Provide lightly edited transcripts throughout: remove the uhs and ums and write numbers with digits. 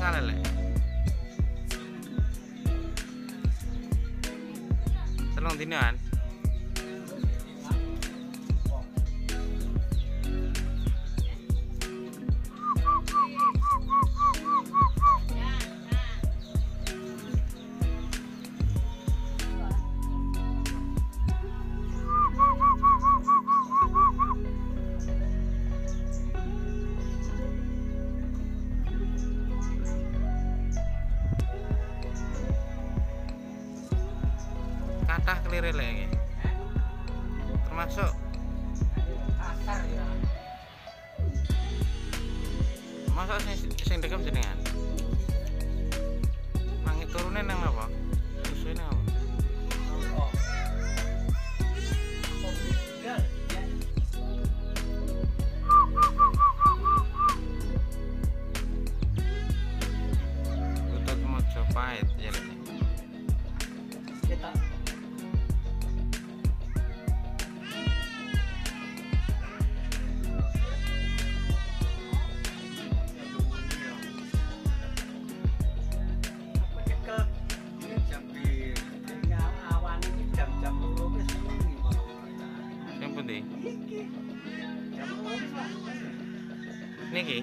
salah lek. Telung dinoan. Kathah kelire lek iki. Termasuk Kasar ya. masa sing dekem jenengan. Mangi turune nang apa? Susune apa? Oh. Kok tinggal ya. Butut Mojopahit ya lek. Kita Sing pundi? Niki. Niki.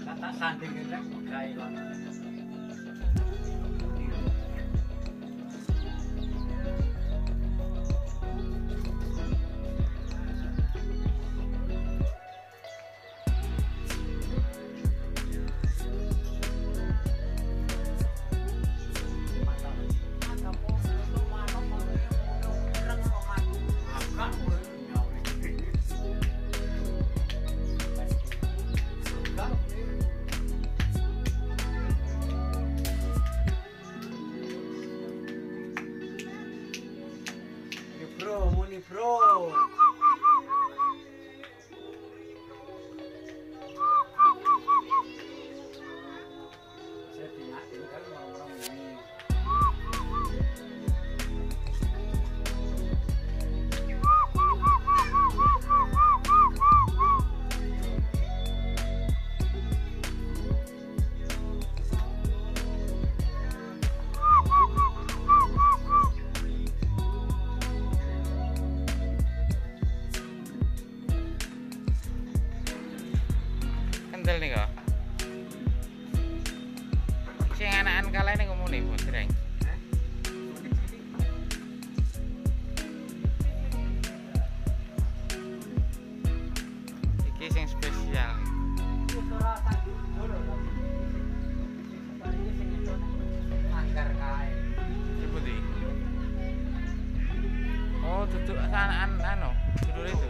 Kata sanding rek gawe kok. Bro, muni bro. Saya tinggal orang-orang ini. Kental nih kok. Sing anakan kalah ning ngomong nih, Bos Reng. Iki sing spesial. Iki pundi? Oh, duduk anakan anu, duduk itu.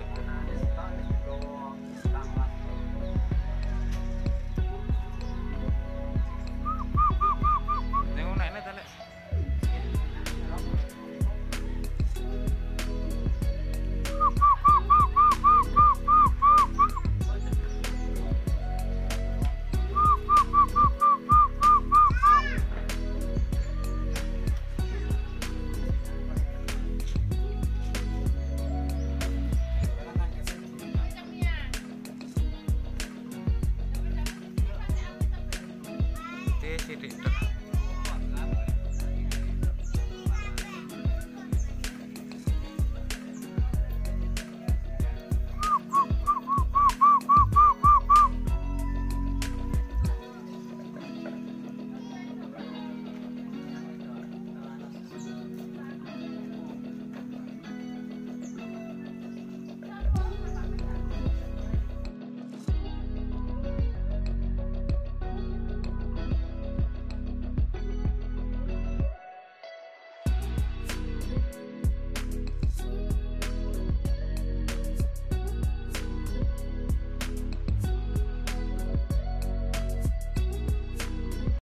Ning unekne ta lek. Sithik tok.